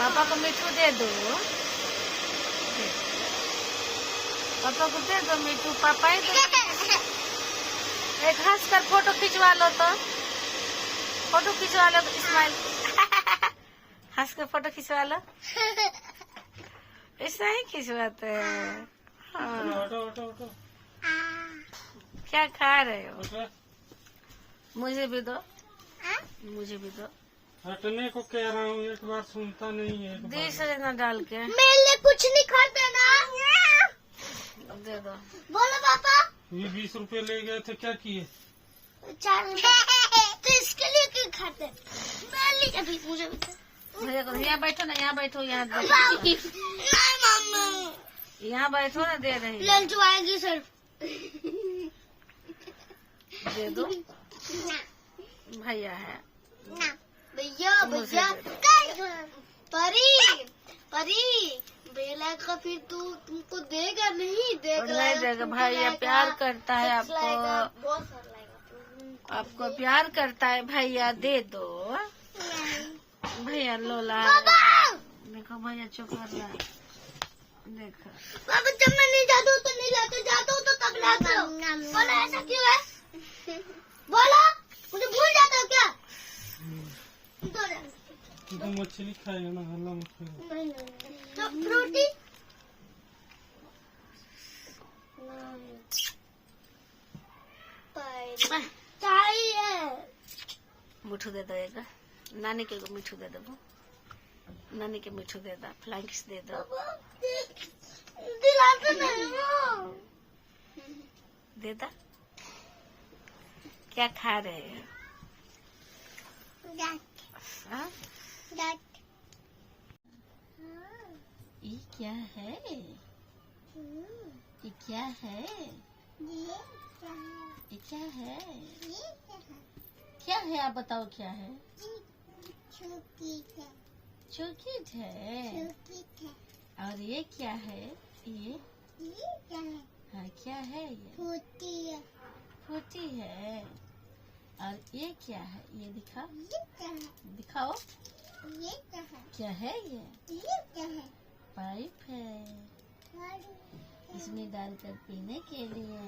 पापा को मिठू दे दो, पापा को दे दो मिठू, पापा ही दो। एक हंस कर फोटो खिंचवा लो तो, फोटो खिंचवा लो तो स्माइल हंस कर फोटो खिंचवा लो, ऐसा ही खिंचवाते हैं। हाँ। क्या खा रहे हो? मुझे भी दो, मुझे भी दो। हटने को कह रहा हूँ, एक बार सुनता नहीं है। बीस न डाल के मेरे लिए कुछ नहीं खरीदे ना, दे दो। बोलो पापा। ये 20 रुपए ले गए थे, क्या किए? 4 रुपए तो इसके लिए क्यों खाते? मेरे लिए अभी मुझे भी दो। यहाँ बैठो ना, यहाँ बैठो, यहाँ नहीं मम्मा, यहाँ बैठो ना, दे रही लंच आएगी सर। दे दो, भैया है। भैया भैया परी परी बेला का फिर तुमको देगा नहीं, नहीं देगा। भैया प्यार करता है आपको, बहुत सारा लाएगा। आपको प्यार करता है भैया, दे दो भैया। लोला देखो भैया चुप कर रहा है, देखो। पापा जब मैं नहीं जाता हूँ तो नहीं लाते, जाता हूँ तो तब लाते हो। बोलो ऐसा क्यों है? बोलो, मुझे भूल जाते हो क्या? तो मछली खाएगा ना, हल्ला मछली। तो फ्रूटी चाहिए। मिठू दे दो एक, नानी के मिठू दे दो, नानी के मिठू दे दो, फ्लैंक्स दे दो। दिलाते नहीं हो। दे दो। क्या खा रहे हैं? हाँ? ये क्या है? ये क्या है? ये क्या है? क्या है आप बताओ, क्या है? चॉकलेट है। और ये क्या है? ये हाँ क्या है? ये फ्रूटी है। और ये क्या है? ये दिखाओ, दिखाओ क्या है? ये पाइप है, इसमें डालकर पीने के लिए।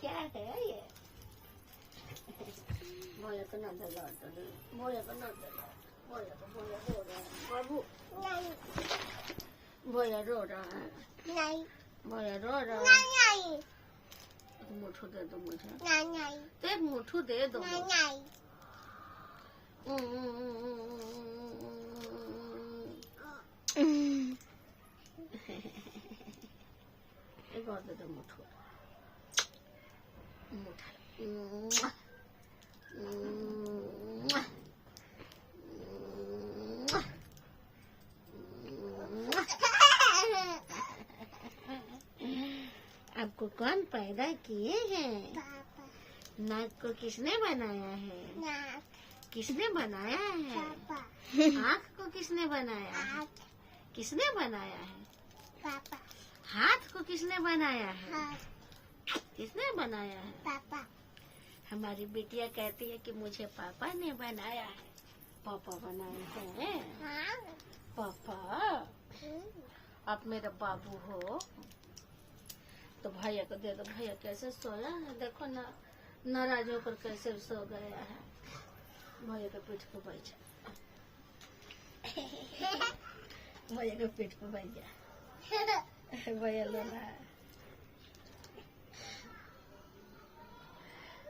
क्या है ये? बोले तो ना दे, बोले तो ना दे, बोले तो बोले रो रहा है बाबू, बोले रो रहा है, बोले रो रहा है। मुठू दे दो मुझे, तो एक मुठू दे दो। एक और दे दो मुठू, मुठा। आपको कौन पैदा किए हैं? नाक को किसने बनाया है? किसने बनाया है? आँख को किसने बनाया है? किसने बनाया है? हाथ को किसने बनाया है? किसने बनाया है? हमारी बेटिया कहती है कि मुझे पापा ने बनाया है। पापा बनाए हैं? पापा, आप मेरा बाबू हो। तो भैया को दे दो, भैया कैसे सोया है देखो ना, नाराज होकर कैसे सो गया है। भैया के पीठ पे बैठ, भैया के पीठ पे बैठ जा। भैया लोला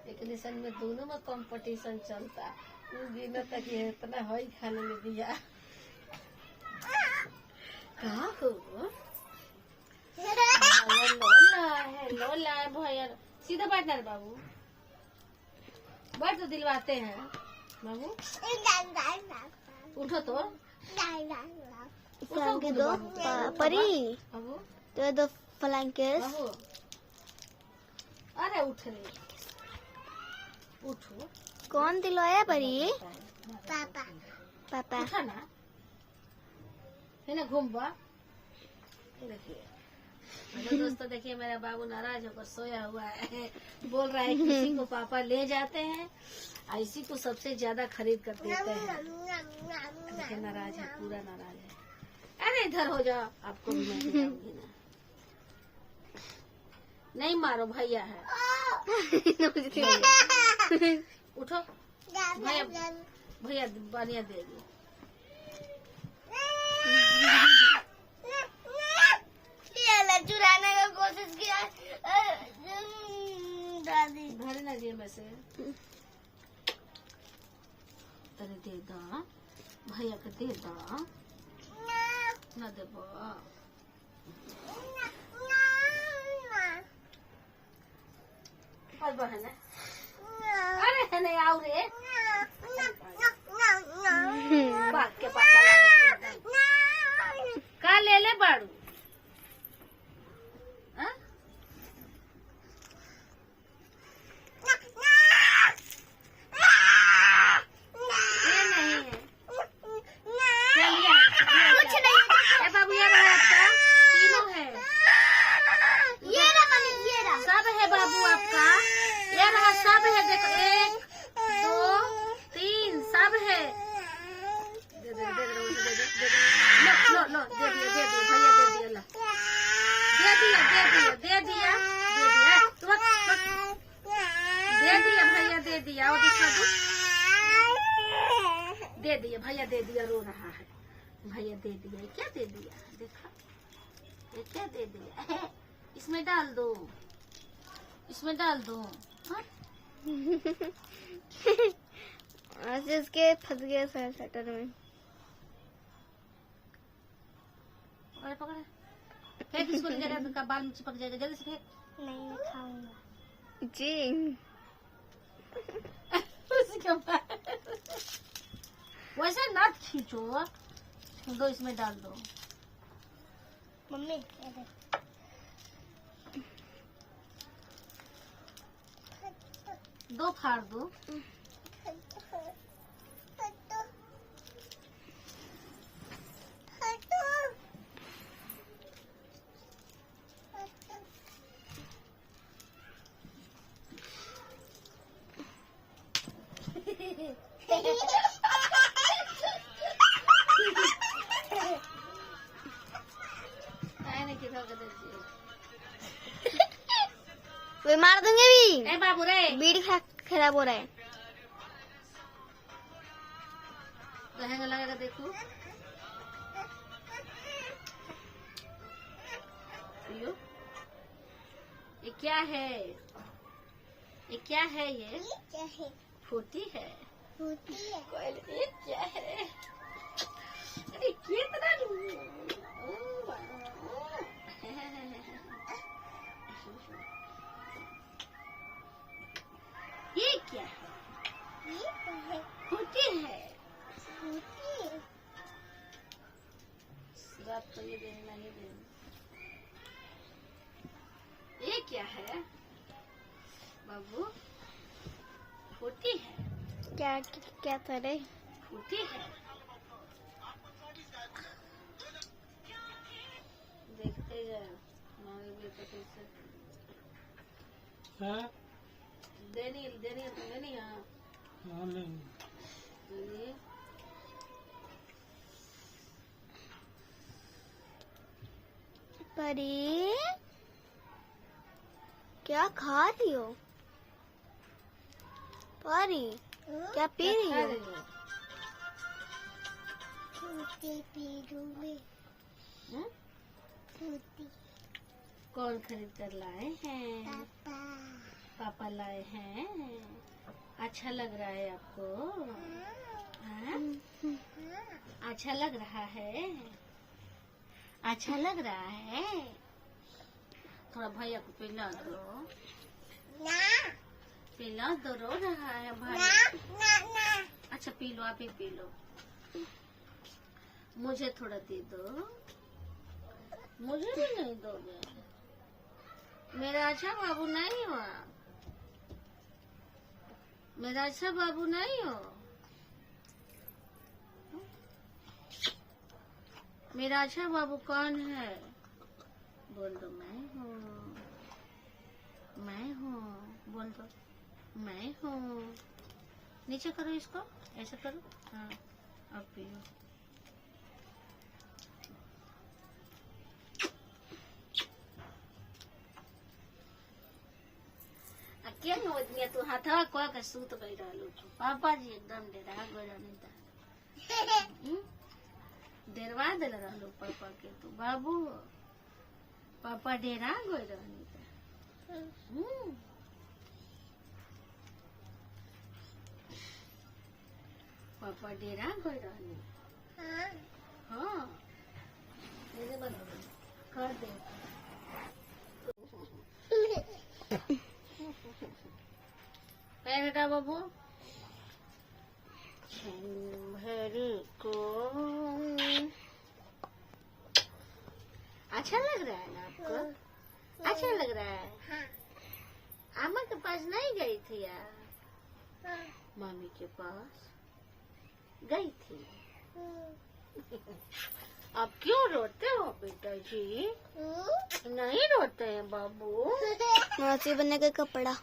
एक निशान में दोनों में कंपटीशन चलता। उस दिन तक ये इतना हई खाने में दिया। कहाँ हो? लोला है, लोला है भैया। सीधा बैठना रे बाबू, बैठ तो दिलवाते हैं बाबू। उठो तो, फ्लैंक दो परी, बाबू तो दो फ्लैंकेस। बाबू। अरे उठ रे, उठो। कौन दिलवाया परी? पापा। पापा उठा ना, है ना, घूम बा। देखिए हेलो दोस्तों, देखिए मेरा बाबू नाराज होकर सोया हुआ है, बोल रहा है कि किसी को पापा ले जाते हैं। ऐसी को सबसे ज्यादा खरीद कर देते हैं। देखिए नाराज है, पूरा नाराज है। अरे इधर हो जाओ, आपको भी मैं खिलाऊंगी ना। नहीं मारो, भैया है। उठो भैया, भैया बानिया दे दी। चुराने का कोशिश किया दादी। भरे ना जेब में से। अरे दे दा भैया के, दे दा ना देबो। बहन अरे है नहीं आओ रे, बात के पाछा का ले ले बाड़ू। दे दिया भैया, दे दिया, रो रहा है भैया। दे दिया, क्या दे दिया, देखा ये क्या दे दिया। इसमें डाल दो, इसमें डाल दो। आज इसके फंस गया स्वेटर में। अरे पकड़, फेंक इसको, जगह का बाल में चिपक जाएगा, जल्दी से फेंक। नहीं खाऊंगा जी। वैसे ना खींचो, दो इसमें डाल दो। मम्मी दो फाड़ दो। वे मार दूंगे भी। ए बाबू रे, बीड़ी खराब हो रहा है। लहंगा लगा देखो। ये क्या है, ये क्या है, ये फूटी है। ये क्या है, अरे कितना ये क्या है, फूटी है। रात को ये देना, ये देना। ये क्या है बाबू, फूटी है। क्या क्या करे, फूटी है। देखते जाओ हमारे बेटा कैसे। देनी देनी देनी। हाँ ये परी क्या खा रही हो? परी क्या पी रही हो? कौन खरीद कर लाए हैं? पापा लाए हैं। अच्छा लग रहा है आपको? हाँ? अच्छा लग रहा है? अच्छा लग रहा है? थोड़ा भैया को पिला दो। पिला दो, रो रहा है भाई। अच्छा पी लो, आप ही पी लो। मुझे थोड़ा दे दो। मुझे भी नहीं दोगे? मेरा अच्छा बाबू नहीं हो आप? मेरा अच्छा बाबू नहीं हो? मेरा अच्छा बाबू कौन है? बोल दो, मैं हूँ। मैं हूँ, बोल दो, मैं हूँ। नीचे करो इसको, ऐसा करो। हाँ अब पियो। क्या नोदिया तू हाथवा को के सूत गई रहलू तू। पापा जी एकदम डेरा गई रहनी था। डेरवा दिल रहलू पापा के तू बाबू। पापा डेरा गई रहनी था। पापा डेरा गई रहनी। हाँ मेरे बंद कर दे। बेटा बाबू भरी को अच्छा लग रहा है ना आपको? अच्छा लग रहा है। अम्मा के पास नहीं गई थी यार? मम्मी के पास गई थी। अब क्यों रोते हो बेटा जी? नहीं रोते हैं बाबू। मासी बनने का कपड़ा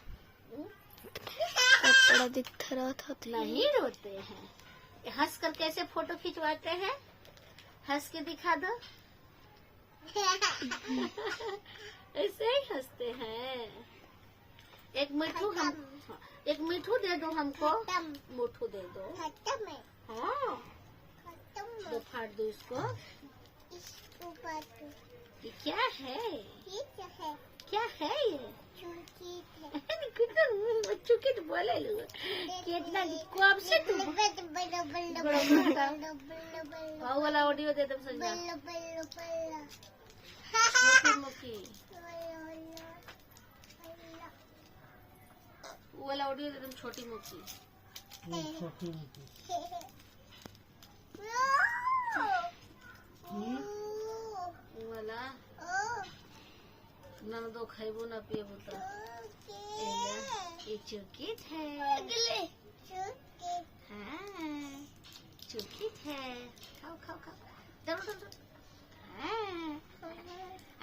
दिख रहा था। नहीं रोते हैं। हंस कर कैसे फोटो खिंचवाते हैं? हंस के दिखा दो। ऐसे ही हंसते हैं। एक मिठू दे दो हमको। मिठू दे दो। हाँ दो फाड़ दो इसको। ये क्या है? क्या है ये? चुकी तो बोले लोग कितना कब से तू वाला ऑडियो दे दो संजना। मुखी वाला ऑडियो दे दो छोटी मुखी। वाला न दो खाइबो न पिएबो तो ये चुकित है। हाँ चुकित है। खाओ खाओ खाओ। दरो दरो। हाँ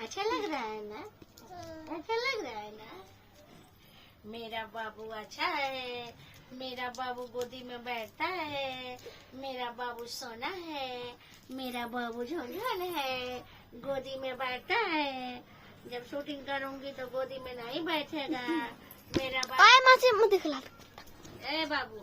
अच्छा लग रहा है ना? अच्छा लग रहा है ना? मेरा बाबू अच्छा है। मेरा बाबू गोदी में बैठता है। मेरा बाबू सोना है। मेरा बाबू झुनझुन है। गोदी में बैठता है। जब शूटिंग करूंगी तो गोदी में नहीं बैठेगा मेरा बाबू। मासी मुझे दिखला। ए बाबू